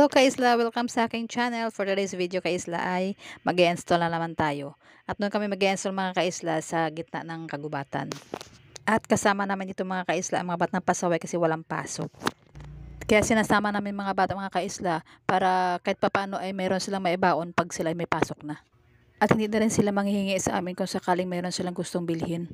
Hello Kaisla, welcome sa aking channel. For today's video Kaisla ay mag-i-install na naman tayo. At doon kami mag-i-install mga Kaisla sa gitna ng kagubatan. At kasama namin dito mga Kaisla ang mga batang pasaway kasi walang pasok. Kaya sinasama namin mga bata mga Kaisla para kahit papaano ay mayroon silang maibaon pag sila ay may pasok na. At hindi na rin sila manghihingi sa amin kung sakaling mayroon silang gustong bilhin.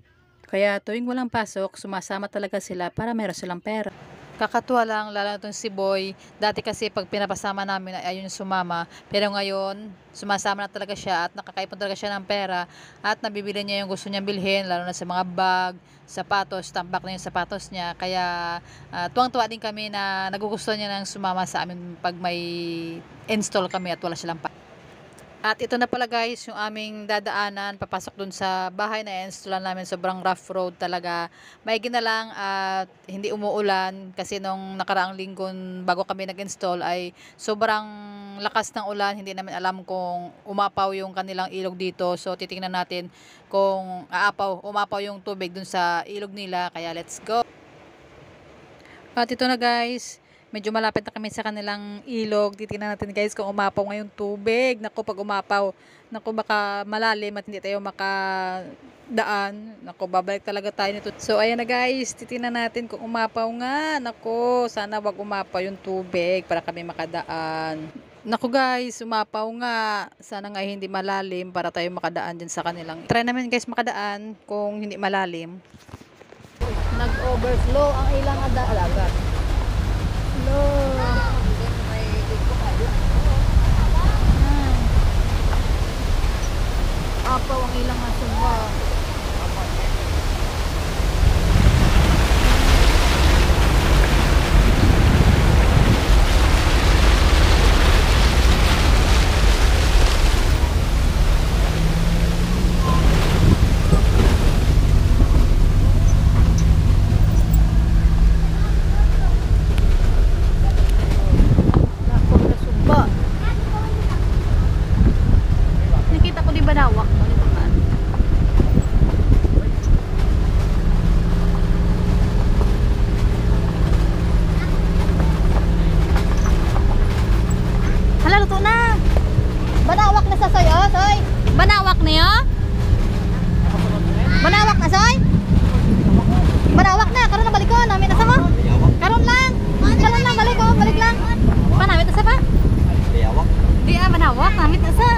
Kaya tuwing walang pasok, sumasama talaga sila para mayroon silang pera. Kakatuwa lang, lalo itong si Boy. Dati kasi pag pinapasama namin ay ayun sumama. Pero ngayon, sumasama na talaga siya at nakakaipon talaga siya ng pera. At nabibili niya yung gusto niyang bilhin, lalo na sa mga bag, sapatos, tambak na yung sapatos niya. Kaya tuwang-tuwa din kami na nagugustuhan niya ng sumama sa amin pag may install kami at wala silang pa. At ito na pala guys, yung aming dadaanan, papasok dun sa bahay na installan namin, sobrang rough road talaga. Maigi na lang at hindi umuulan kasi nung nakaraang linggo bago kami nag-install ay sobrang lakas ng ulan, hindi namin alam kung umapaw yung kanilang ilog dito. So titingnan natin kung umapaw yung tubig dun sa ilog nila, kaya let's go. At ito na guys, medyo malapit na kami sa kanilang ilog. Titingnan natin guys kung umapaw ngayong tubig. Naku, pag umapaw, naku, baka malalim at hindi tayo makadaan. Naku, babalik talaga tayo nito. So ayan na guys, titingnan natin kung umapaw nga. Naku, sana wag umapaw yung tubig para kami makadaan. Naku guys, umapaw nga. Sana nga hindi malalim para tayo makadaan dyan sa kanilang. Try namin guys makadaan kung hindi malalim. Nag-overflow ang ilang alaga. Hello. Apaw ang ilang asumba. Banawak mo nito man. Hala, luto na. Banawak na sa soy, oh, soy. Banawak niyo? Banawak na, soy? Banawak na, karon na balik ko, namin na sa mo. Karon lang. Karon lang balik ko, balik lang. Pa namin na sa pa? Banawak. Di banawak, namin na sa.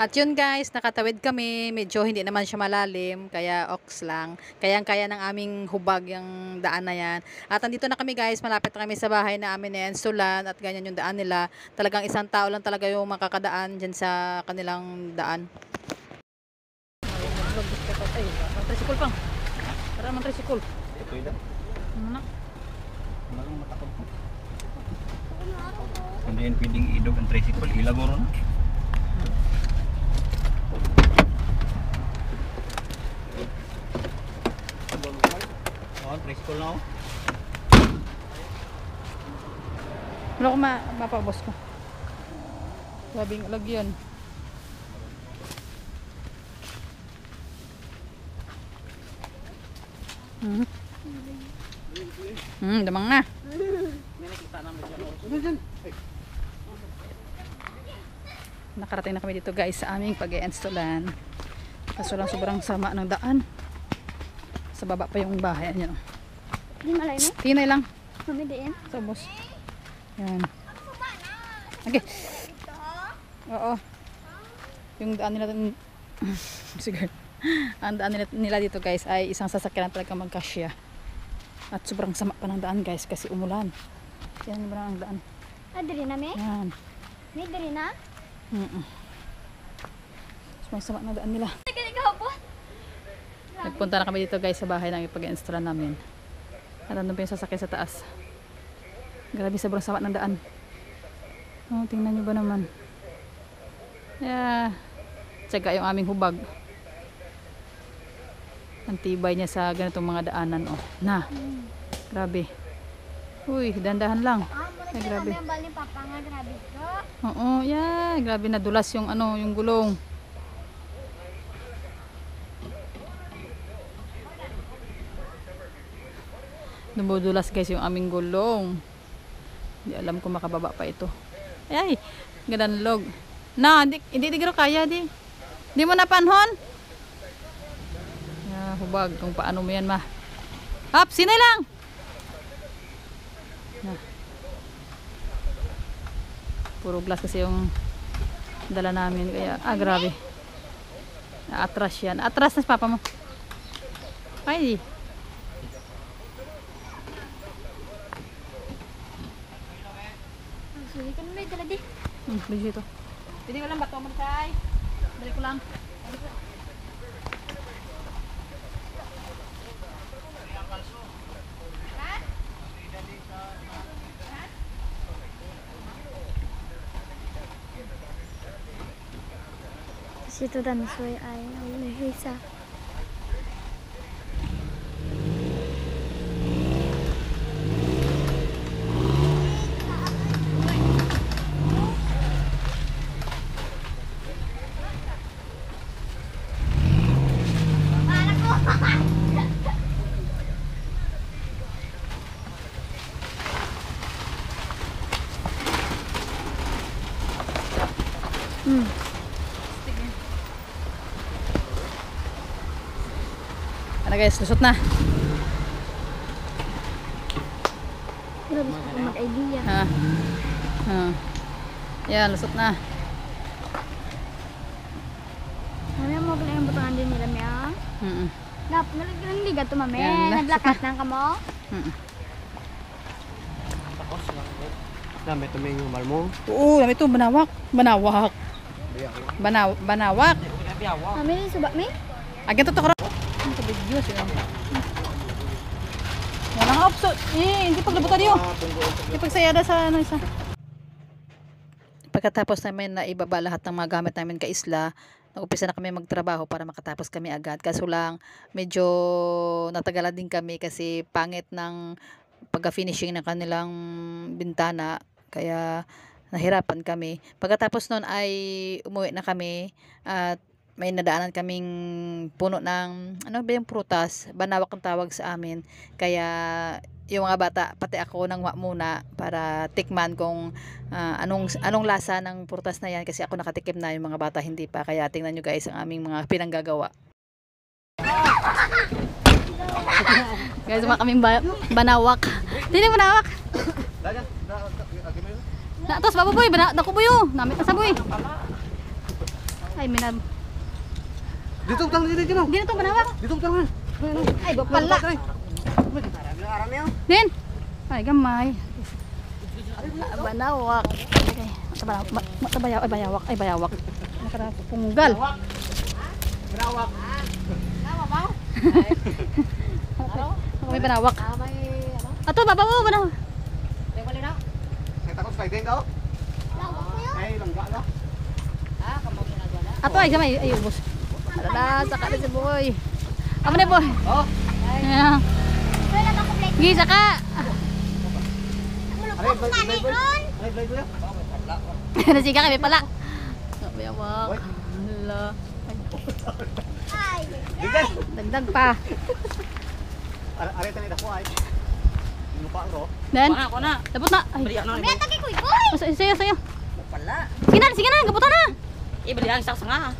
At yun guys, nakatawid kami, medyo hindi naman siya malalim, kaya ox lang. Kayang-kaya ng aming hubag yung daan na yan. At andito na kami guys, malapit na kami sa bahay na amin na instalan at ganyan yung daan nila. Talagang isang tao lang talaga yung makakadaan dyan sa kanilang daan. Ay, tricycle pang. Para naman tricycle. Ito yun. Ano? Malang matakot ko. Hindi yan pwedeng idog ang tricycle, ilagoro na. Tricycle na ako. Wala ko mapabos ko. Labing lagyan. Damang na. Nakarating na kami dito guys sa aming pag-i-installan. Kaso lang sobrang sama ng daan. Sa baba pa yung bahay niya. Di malay na? Tinay lang. Kami din. Sabos. Yan. Okay. Oo. Yung daan nila sige. Ang daan nila dito guys ay isang sasakyan talaga magkasya. At sobrang sama pa ng daan guys kasi umulan. Yan ba ang daan? Ah, diri na me? Yan. May diri na? May sama na daan nila. Nagkali ka po? Nagpunta na kami dito guys sa bahay na ipag-install namin. At ano pa yung sasakyan sa taas. Grabe, sobrang sama ng daan. Oh, tingnan nyo ba naman. Yeah. Tsaga yung aming hubag. Ang tibay niya sa ganitong mga daanan. Oh. Na. Grabe. Uy, dandahan lang. Ay, grabe. Oo, yeah. Grabe, nadulas yung yung gulong. Dumudulas guys yung aming gulong. Hindi alam kung makababa pa ito. Ay, gananlog. Na, hindi garo kaya di. Di mo na panhon? Hubag kung paano mo yan ma. Hop, sinay lang. Na. Puro glass kasi yung dala namin. Kaya, grabe. Atras yan. Atras na si papa mo. Ay. Sige ka na dala di. Bigyan ito. Pwede ko lang bato mo say. Balik ko lang. Kasi ito dan soy ay ulihisa. Ano guys, lusot na. Wala gusto ko mag-idea. Ha. Yan, lusot na. Mami mo pala yung butangan din nila Mia. Nap, nalagyan liga to mami. Yan na. Naglakas nang kamo. Tapos dami tuming yung malmo. Oo, dami ito, banawak. Banawak. Banawak. Mami ni suba mi. Agad ito karo. Ang kabigyo siya. Wala nga opso. Hindi paglabutan niyo. Hindi pagsayada sa ano isa. Pagkatapos namin na ibaba lahat ng mga gamit namin kay Isla, nag-umpisa na kami magtrabaho para makatapos kami agad. Kaso lang, medyo natagalan din kami kasi pangit ng pagka-finishing ng kanilang bintana. Kaya nahirapan kami. Pagkatapos nun ay umuwi na kami at may nadaanan kaming puno ng ano ba yung prutas, banawak ang tawag sa amin. Kaya yung mga bata, pati ako nangwa muna para tikman kung anong lasa ng prutas na yan kasi ako nakatikim na, yung mga bata hindi pa. Kaya tingnan nyo guys ang aming mga pinanggagawa. Guys, mga kaming banawak. Hindi banawak. Tos baboy, nakubuyo. Namit na sa boy. Ay, minab. Dito utang dito. Hindi na ito banawak. Dito utang. Ay, bapala. Din. Ay, gamay. Banawak. Okay. Matabayaw. Ay, bayawak. Ay, bayawak. Nakapunggal. Banawak. May banawak. Ato, babaw, banawak. Saya takut sliding kau. Ay, langga lah. Ato, ay, gamay. Ay, ubos. Alala, saka na si boy. Amo na boy. Oh. Ayan. Gi, saka. Aray, blade ya. Nasiga kami pala. Bayawak. Hala. Digan. Dagdag pa. Aray tani dako ay. Lupa ko. Dan. Ako na. Dapat na. Ay. Mami atake kuy kuy. Sayo. Pala. Sige na, gabutan na. Ibali ang saksa.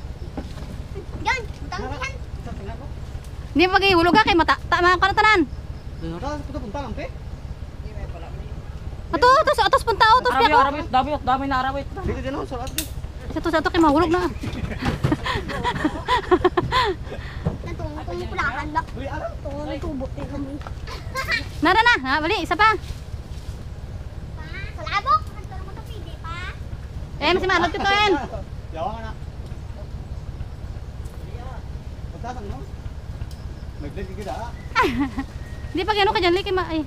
Yan, tangihan. Hindi pa hulog ka kay mata. Tama ka na tanan. Dito punta lang te. Atos punta atos Arawit, piako. arawit, dami na arawit. Dito din salat ko. Sa to kay mahulog na. Natungtong pulakan ba? Beli alam. Tungon tubo ti kami. Na, bali, isa pa. Pa, salabok. Hantar mo to pidi pa. Masih manot ko to en. Yawa na. Punta sang no. May blade gida. Hindi pa gano ka dyan, Liki. Ay.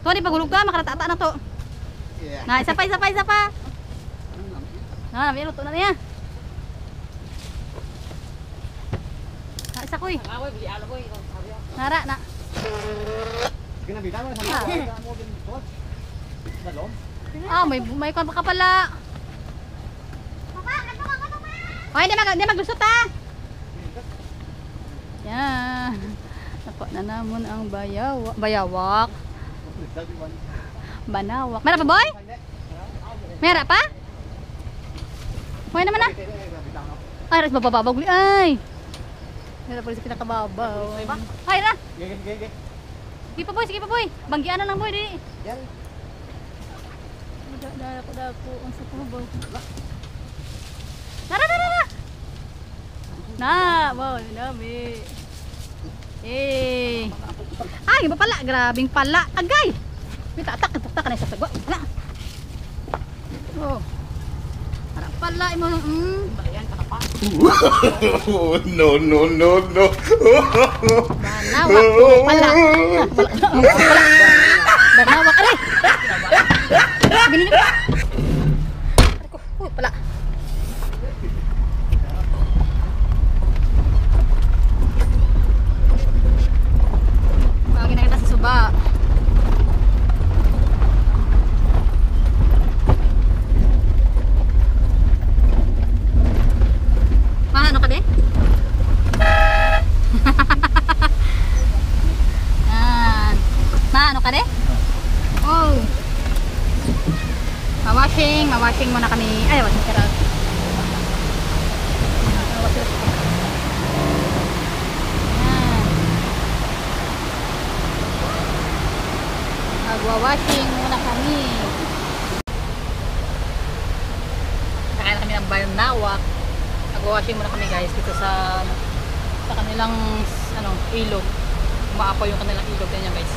Tuwa di paghulog ka, makaratata na to. Yeah. Na, isa pa. Na, luto na niya. Na, isa ko eh. Awoy, bili alo boy. Nara, na. Sige na bitaw sa mo din to. Dalom. May kwan pa ka pala. Papa, ano pa? Hoy, di maglusot ha. Yan. Nakuha na namon ang bayawak. Banawak. Mera pa, boy? Mera pa? Huwag naman na. Ay, ras mabababaw guli. Ay. Mera pa rin sa kinakababaw. Ay, ra. Sige pa, boy. Sige pa, boy. Banggian na lang, boy. Di. Yan. Dako. Ang sa kumabaw. Nara. Na, wow, dami. Eh. Ay, iba pala, grabing pala. Agay. May tatak ka na sa sagwa. Wala. Oh. Para pala imo Balihan ka na pa. No. banawak ko pala. Banawak aray. Ganun na. Pala. Lagi na kita sa suba. Ano ka, be? Yan. Ano ka, de? Oh. Mawashing muna kami. Ay, washing ka raw. Yan. Magwawashing muna kami. Kakain kami ng Banawak. Nag-washing muna kami guys dito sa kanilang ilog. Umaapaw yung kanilang ilog ganyan guys.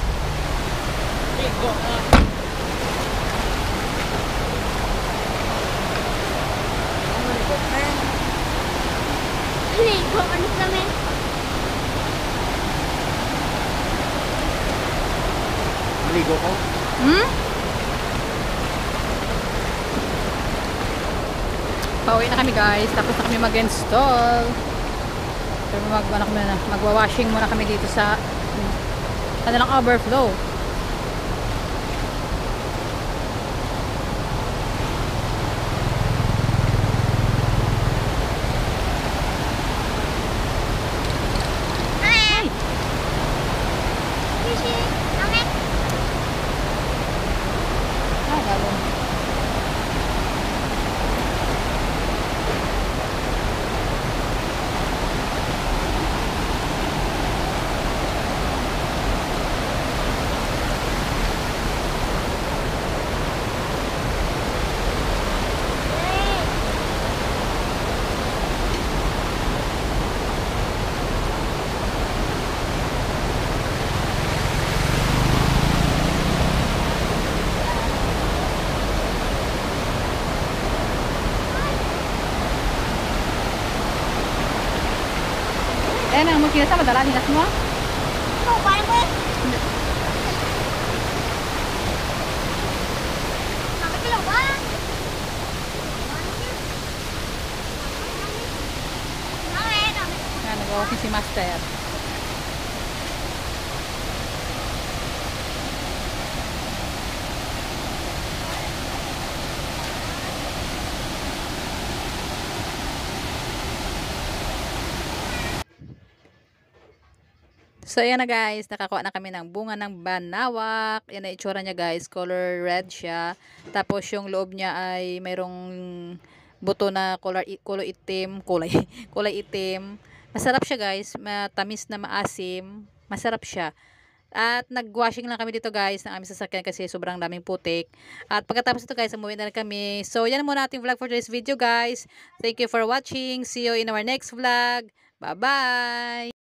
Ligo, ano kami? Maligo ko. Pauwi na kami guys, tapos na kami mag-install. Pero magwa-washing muna kami dito sa kanilang overflow. Ay! Fishy, kami. Ay, galon. Eh, nang mo kinasa madala dinas mo. Oh, parang ko. Bakit lang ba? Yan, nag-washing si Master. So, ayan na guys. Nakakuha na kami ng bunga ng banawak. Yan na itsura niya guys. Color red siya. Tapos, yung loob niya ay mayroong buto na kulay itim. Kulay itim. Masarap siya guys. Matamis na maasim. Masarap siya. At nag-washing lang kami dito guys ng aming sasakyan kasi sobrang daming putik. At pagkatapos ito guys, umuwi na rin kami. So, yan muna ating vlog for today's video guys. Thank you for watching. See you in our next vlog. Bye-bye!